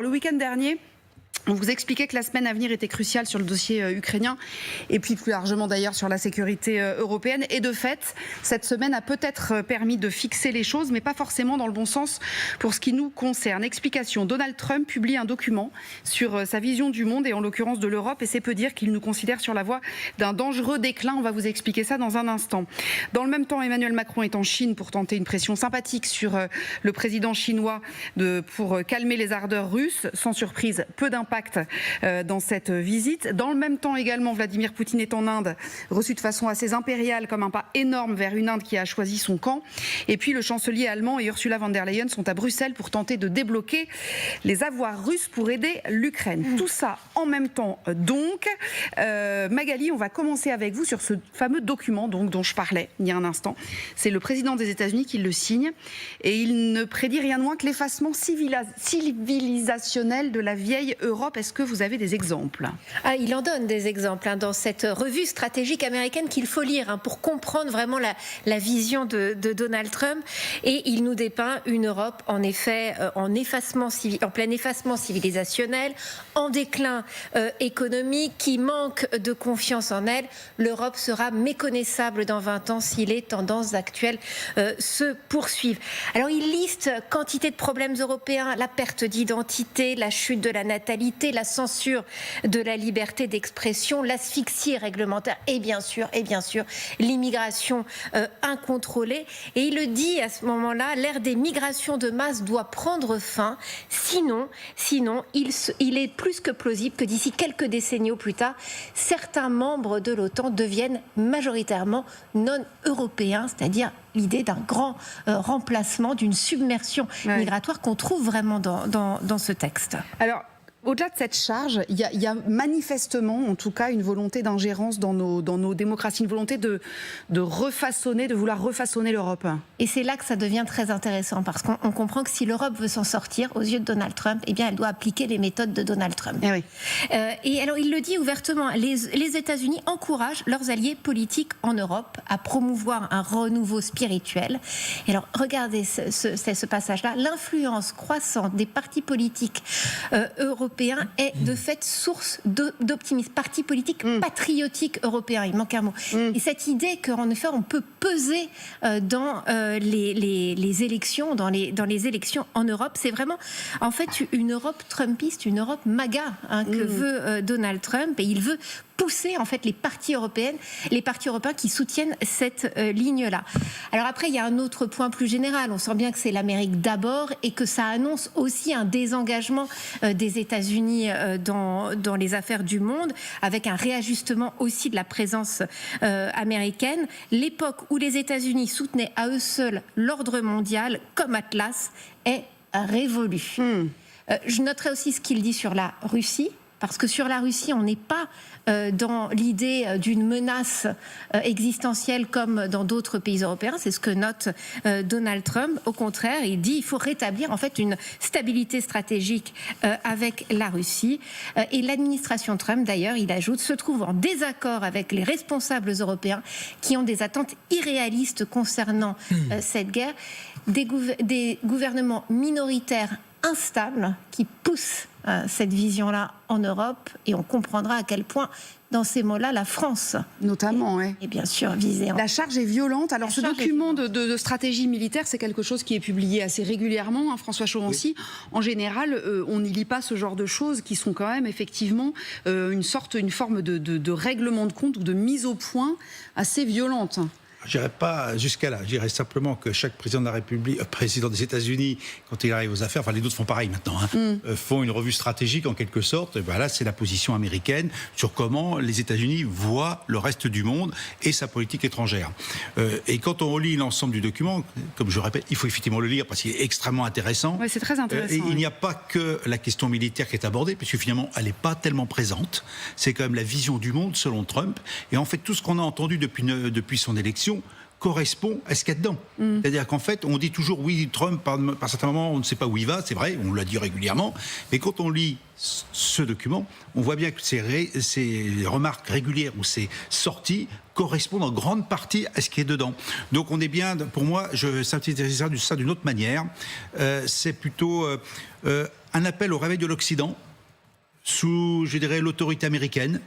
Le week-end dernier, on vous expliquait que la semaine à venir était cruciale sur le dossier ukrainien et puis plus largement d'ailleurs sur la sécurité européenne. Et de fait, cette semaine a peut-être permis de fixer les choses, mais pas forcément dans le bon sens pour ce qui nous concerne. Explication, Donald Trump publie un document sur sa vision du monde et en l'occurrence de l'Europe, et c'est peu dire qu'il nous considère sur la voie d'un dangereux déclin. On va vous expliquer ça dans un instant. Dans le même temps, Emmanuel Macron est en Chine pour tenter une pression sympathique sur le président chinois pour calmer les ardeurs russes. Sans surprise, peu d'impact dans cette visite. Dans le même temps également, Vladimir Poutine est en Inde, reçu de façon assez impériale comme un pas énorme vers une Inde qui a choisi son camp. Et puis le chancelier allemand et Ursula von der Leyen sont à Bruxelles pour tenter de débloquer les avoirs russes pour aider l'Ukraine. Tout ça en même temps donc. Magali, on va commencer avec vous sur ce fameux document dont je parlais il y a un instant. C'est le président des États-Unis qui le signe et il ne prédit rien de moins que l'effacement civilisationnel de la vieille Europe. Est-ce que vous avez des exemples ? Il en donne des exemples dans cette revue stratégique américaine qu'il faut lire pour comprendre vraiment la vision de Donald Trump. Et il nous dépeint une Europe, en effet, en plein effacement civilisationnel, en déclin économique, qui manque de confiance en elle. L'Europe sera méconnaissable dans 20 ans si les tendances actuelles se poursuivent. Alors il liste quantité de problèmes européens, la perte d'identité, la chute de la natalité, la censure de la liberté d'expression, l'asphyxie réglementaire et bien sûr, l'immigration incontrôlée. Et il le dit à ce moment-là, l'ère des migrations de masse doit prendre fin. Sinon, il est plus que plausible que d'ici quelques décennies ou plus tard, certains membres de l'OTAN deviennent majoritairement non-européens, c'est-à-dire l'idée d'un grand remplacement, d'une submersion migratoire qu'on trouve vraiment dans ce texte. Alors, au-delà de cette charge, il y a manifestement, en tout cas, une volonté d'ingérence dans nos démocraties, une volonté de vouloir refasonner l'Europe. Et c'est là que ça devient très intéressant, parce qu'on comprend que si l'Europe veut s'en sortir, aux yeux de Donald Trump, eh bien, elle doit appliquer les méthodes de Donald Trump. Eh oui. Et alors, il le dit ouvertement, les États-Unis encouragent leurs alliés politiques en Europe à promouvoir un renouveau spirituel. Et alors, regardez ce passage-là. L'influence croissante des partis politiques européens est de fait source d'optimisme. Parti politique patriotique européen, il manque un mot. Et cette idée qu'en effet on peut peser dans les élections, dans les élections en Europe, c'est vraiment en fait une Europe trumpiste, une Europe MAGA que veut Donald Trump, et il veut pousser en fait les partis européens qui soutiennent cette ligne-là. Alors après, il y a un autre point plus général. On sent bien que c'est l'Amérique d'abord et que ça annonce aussi un désengagement des États-Unis dans les affaires du monde, avec un réajustement aussi de la présence américaine. L'époque où les États-Unis soutenaient à eux seuls l'ordre mondial, comme Atlas, est révolue. Je noterai aussi ce qu'il dit sur la Russie. Parce que sur la Russie, on n'est pas dans l'idée d'une menace existentielle comme dans d'autres pays européens. C'est ce que note Donald Trump. Au contraire, il dit qu'il faut rétablir en fait une stabilité stratégique avec la Russie. Et l'administration Trump, d'ailleurs, il ajoute, se trouve en désaccord avec les responsables européens qui ont des attentes irréalistes concernant cette guerre. Des gouvernements minoritaires instables qui poussent cette vision-là en Europe, et on comprendra à quel point, dans ces mots-là, la France notamment, est bien sûr visée. La charge est violente. Alors ce document de stratégie militaire, c'est quelque chose qui est publié assez régulièrement, François Chauvency. Oui. En général, on n'y lit pas ce genre de choses qui sont quand même effectivement une forme de règlement de compte ou de mise au point assez violente. Je n'irai pas jusqu'à là. Je dirais simplement que chaque président de la République, président des États-Unis, quand il arrive aux affaires, enfin les autres font pareil maintenant, font une revue stratégique en quelque sorte. Et voilà, c'est la position américaine sur comment les États-Unis voient le reste du monde et sa politique étrangère. Et quand on relit l'ensemble du document, comme je répète, il faut effectivement le lire parce qu'il est extrêmement intéressant. Oui, c'est très intéressant. Et il n'y a pas que la question militaire qui est abordée, puisque finalement, elle n'est pas tellement présente. C'est quand même la vision du monde selon Trump. Et en fait, tout ce qu'on a entendu depuis son élection correspond à ce qu'il y a dedans. C'est-à-dire qu'en fait, on dit toujours oui, Trump, par certains moments, on ne sait pas où il va, c'est vrai, on l'a dit régulièrement, mais quand on lit ce document, on voit bien que ces remarques régulières ou ces sorties correspondent en grande partie à ce qui est dedans. Donc on est bien, pour moi, je synthétise ça d'une autre manière, c'est plutôt un appel au réveil de l'Occident sous, je dirais, l'autorité américaine,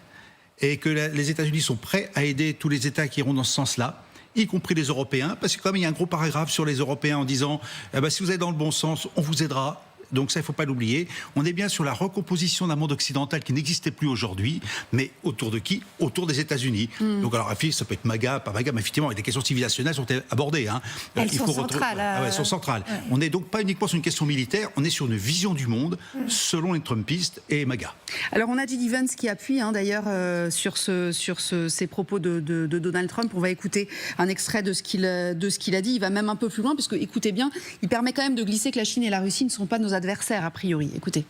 et que les États-Unis sont prêts à aider tous les États qui iront dans ce sens-là, y compris les Européens, parce que quand même il y a un gros paragraphe sur les Européens en disant si vous êtes dans le bon sens, on vous aidera. Donc ça, il ne faut pas l'oublier. On est bien sur la recomposition d'un monde occidental qui n'existait plus aujourd'hui, mais autour de qui ? Autour des États-Unis. Donc alors, ça peut être MAGA, pas MAGA, mais effectivement, des questions civilisationnelles sont abordées. Elles sont centrales. Elles sont centrales. Ouais. On n'est donc pas uniquement sur une question militaire, on est sur une vision du monde selon les Trumpistes et MAGA. Alors on a J.D. Vance qui appuie d'ailleurs sur ces propos de Donald Trump. On va écouter un extrait de ce qu'il a dit. Il va même un peu plus loin, parce que, écoutez bien, il permet quand même de glisser que la Chine et la Russie ne sont pas nos adversaires a priori. Écoutez.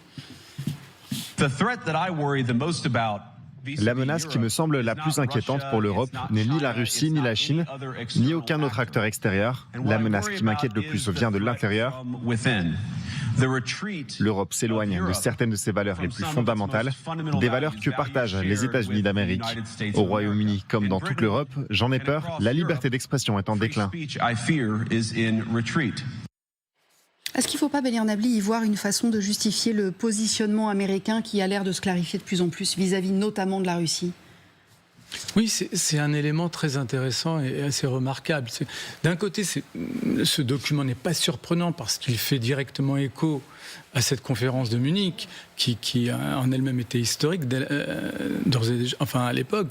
La menace qui me semble la plus inquiétante pour l'Europe n'est ni la Russie, ni la Chine, ni aucun autre acteur extérieur. La menace qui m'inquiète le plus vient de l'intérieur. L'Europe s'éloigne de certaines de ses valeurs les plus fondamentales, des valeurs que partagent les États-Unis d'Amérique. Au Royaume-Uni, comme dans toute l'Europe, j'en ai peur, la liberté d'expression est en déclin. Est-ce qu'il ne faut pas, Bélier Nabli, y voir une façon de justifier le positionnement américain qui a l'air de se clarifier de plus en plus vis-à-vis notamment de la Russie ? Oui, c'est un élément très intéressant et assez remarquable. D'un côté, ce document n'est pas surprenant parce qu'il fait directement écho à cette conférence de Munich, qui en elle-même était historique, à l'époque,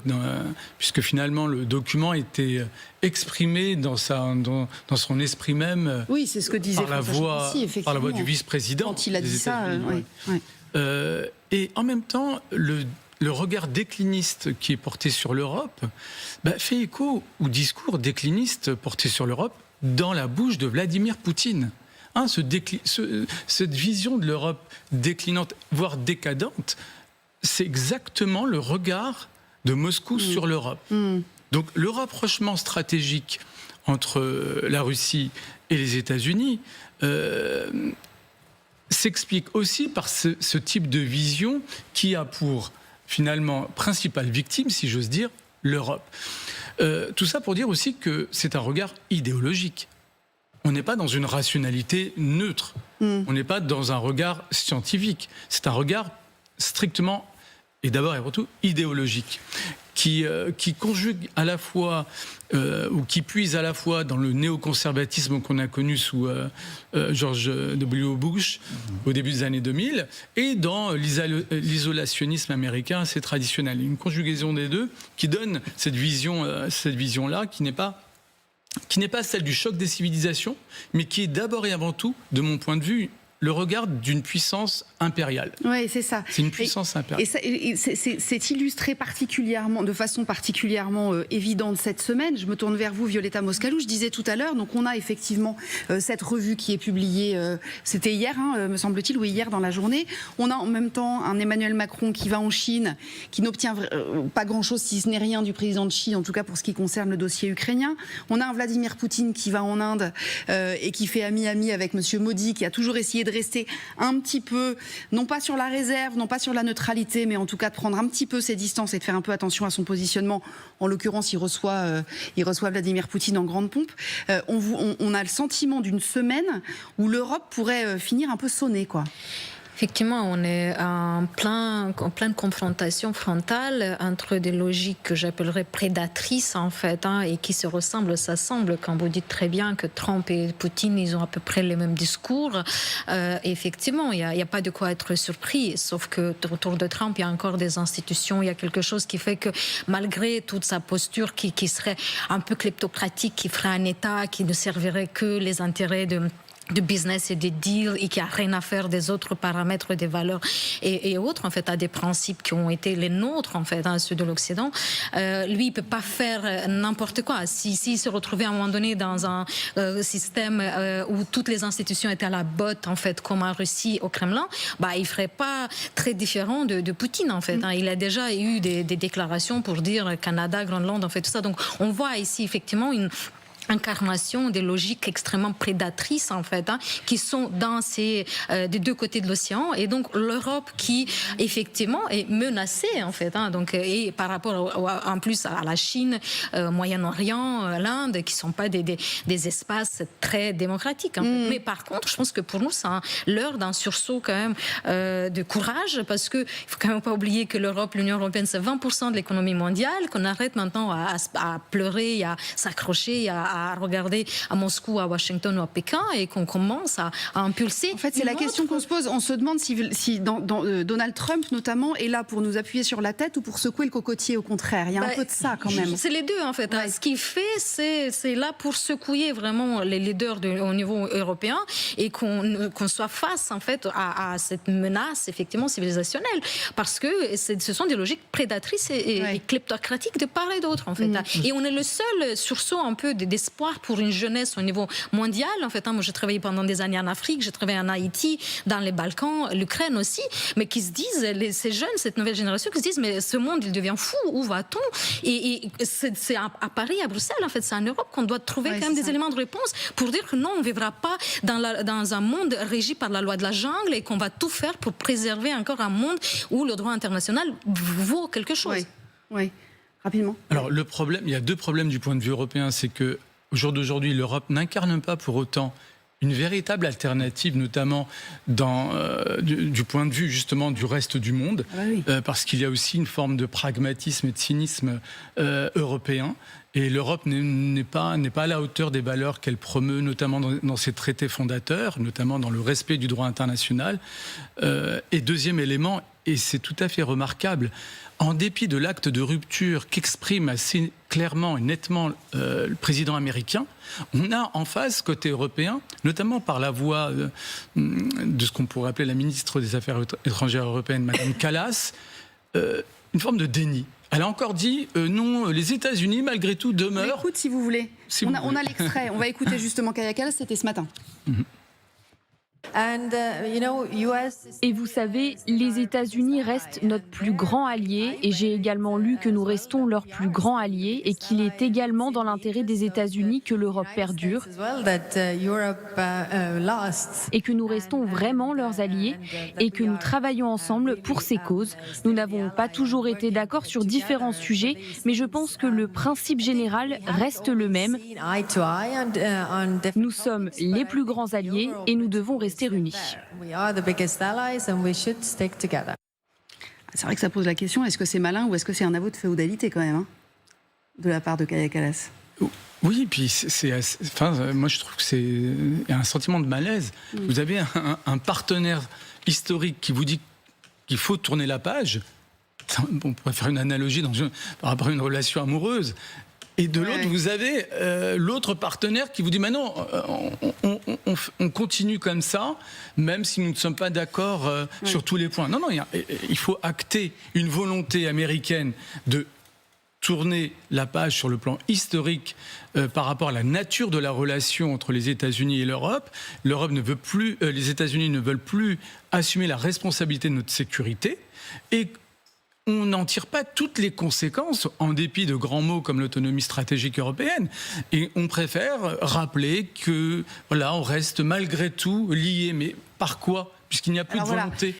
puisque finalement le document était exprimé dans son esprit même. Oui, c'est ce que disait par la voix du vice-président. Quand il a dit ça, et en même temps, le regard décliniste qui est porté sur l'Europe fait écho au discours décliniste porté sur l'Europe dans la bouche de Vladimir Poutine. Cette vision de l'Europe déclinante, voire décadente, c'est exactement le regard de Moscou sur l'Europe. Donc le rapprochement stratégique entre la Russie et les États-Unis s'explique aussi par ce type de vision qui a pour finalement principale victime, si j'ose dire, l'Europe. Tout ça pour dire aussi que c'est un regard idéologique. On n'est pas dans une rationalité neutre. On n'est pas dans un regard scientifique. C'est un regard strictement, et d'abord et avant tout, idéologique, qui conjugue à la fois, ou qui puise à la fois dans le néoconservatisme qu'on a connu sous George W. Bush au début des années 2000, et dans l'isolationnisme américain assez traditionnel. Une conjugaison des deux qui donne cette vision-là qui n'est pas celle du choc des civilisations, mais qui est d'abord et avant tout, de mon point de vue, le regard d'une puissance impériale. Oui, c'est ça. C'est une puissance impériale. Et c'est illustré particulièrement, de façon particulièrement évidente cette semaine. Je me tourne vers vous, Violeta Moscalou. Je disais tout à l'heure, donc on a effectivement cette revue qui est publiée, c'était hier, me semble-t-il, ou hier dans la journée. On a en même temps un Emmanuel Macron qui va en Chine, qui n'obtient pas grand-chose, si ce n'est rien, du président de Chine, en tout cas pour ce qui concerne le dossier ukrainien. On a un Vladimir Poutine qui va en Inde et qui fait ami-ami avec M. Modi, qui a toujours essayé de rester un petit peu, non pas sur la réserve, non pas sur la neutralité, mais en tout cas de prendre un petit peu ses distances et de faire un peu attention à son positionnement. En l'occurrence, il reçoit Vladimir Poutine en grande pompe. On a le sentiment d'une semaine où l'Europe pourrait finir un peu sonnée, quoi. Effectivement, on est en pleine confrontation frontale entre des logiques que j'appellerais prédatrices en fait, et qui se ressemblent, s'assemblent. Quand vous dites très bien que Trump et Poutine, ils ont à peu près les mêmes discours. Effectivement, il n'y a pas de quoi être surpris, sauf que autour de Trump, il y a encore des institutions, il y a quelque chose qui fait que malgré toute sa posture qui serait un peu kleptocratique, qui ferait un État qui ne servirait que les intérêts de business et des deals et qui a rien à faire des autres paramètres, des valeurs et autres, en fait, à des principes qui ont été les nôtres, en fait, ceux de l'Occident. Lui, il peut pas faire n'importe quoi. S'il se retrouvait à un moment donné dans un système où toutes les institutions étaient à la botte, en fait, comme en Russie, au Kremlin, il ferait pas très différent de Poutine, en fait. Il a déjà eu des déclarations pour dire Canada, Groenland, en fait, tout ça. Donc, on voit ici, effectivement, incarnation des logiques extrêmement prédatrices en fait, qui sont dans des deux côtés de l'océan, et donc l'Europe qui effectivement est menacée en fait, donc, et par rapport en plus à la Chine, Moyen-Orient, l'Inde, qui sont pas des espaces très démocratiques. Mais par contre, je pense que pour nous, c'est l'heure d'un sursaut quand même de courage, parce que il faut quand même pas oublier que l'Union européenne, c'est 20% de l'économie mondiale, qu'on arrête maintenant à pleurer, à s'accrocher, à regarder à Moscou, à Washington ou à Pékin, et qu'on commence à impulser. En fait, c'est la question qu'on se pose. On se demande si Donald Trump, notamment, est là pour nous appuyer sur la tête ou pour secouer le cocotier, au contraire. Il y a un peu de ça, quand même. C'est les deux, en fait. Ce qu'il fait, c'est là pour secouer vraiment les leaders au niveau européen, et qu'on soit face, en fait, à cette menace, effectivement, civilisationnelle. Parce que ce sont des logiques prédatrices et kleptocratiques de part et d'autre, en fait. Et on est le seul sursaut un peu d'espoir pour une jeunesse au niveau mondial, en fait. Moi, j'ai travaillé pendant des années en Afrique, j'ai travaillé en Haïti, dans les Balkans, l'Ukraine aussi, mais qui se disent, ces jeunes, cette nouvelle génération, qui se disent, mais ce monde, il devient fou, où va-t-on? Et c'est à Paris, à Bruxelles, en fait, c'est en Europe qu'on doit trouver quand même des éléments de réponse pour dire que non, on ne vivra pas dans un monde régi par la loi de la jungle, et qu'on va tout faire pour préserver encore un monde où le droit international vaut quelque chose. Oui, rapidement. Alors, il y a deux problèmes du point de vue européen. C'est que, au jour d'aujourd'hui, l'Europe n'incarne pas pour autant une véritable alternative, notamment du point de vue justement du reste du monde, parce qu'il y a aussi une forme de pragmatisme et de cynisme européen. Et l'Europe n'est pas à la hauteur des valeurs qu'elle promeut, notamment dans ses traités fondateurs, notamment dans le respect du droit international. Et deuxième élément, et c'est tout à fait remarquable, en dépit de l'acte de rupture qu'exprime assez clairement et nettement le président américain, on a en face, côté européen, notamment par la voix de ce qu'on pourrait appeler la ministre des Affaires étrangères européenne, Madame Kallas, une forme de déni. Elle a encore dit non, les États-Unis, malgré tout, demeurent. On écoute si vous voulez. On a l'extrait. On va écouter justement Kaja Kallas, c'était ce matin. Et vous savez, les États-Unis restent notre plus grand allié, et j'ai également lu que nous restons leur plus grand allié, et qu'il est également dans l'intérêt des États-Unis que l'Europe perdure, et que nous restons vraiment leurs alliés, et que nous travaillons ensemble pour ces causes. Nous n'avons pas toujours été d'accord sur différents sujets, mais je pense que le principe général reste le même. Nous sommes les plus grands alliés, et nous devons rester unis. C'est vrai que ça pose la question, est-ce que c'est malin ou est-ce que c'est un aveu de féodalité quand même, de la part de Kaja Kallas? Oui, puis moi je trouve que c'est un sentiment de malaise. Vous avez un partenaire historique qui vous dit qu'il faut tourner la page. On pourrait faire une analogie par rapport à une relation amoureuse. Et de l'autre, vous avez l'autre partenaire qui vous dit « Mais non, on continue comme ça, même si nous ne sommes pas d'accord sur tous les points. » Non, il faut acter une volonté américaine de tourner la page sur le plan historique par rapport à la nature de la relation entre les États-Unis et l'Europe. L'Europe ne veut plus, les États-Unis ne veulent plus assumer la responsabilité de notre sécurité, et on n'en tire pas toutes les conséquences, en dépit de grands mots comme l'autonomie stratégique européenne. Et on préfère rappeler que, voilà, on reste malgré tout liés. Mais par quoi ? Puisqu'il n'y a plus de volonté.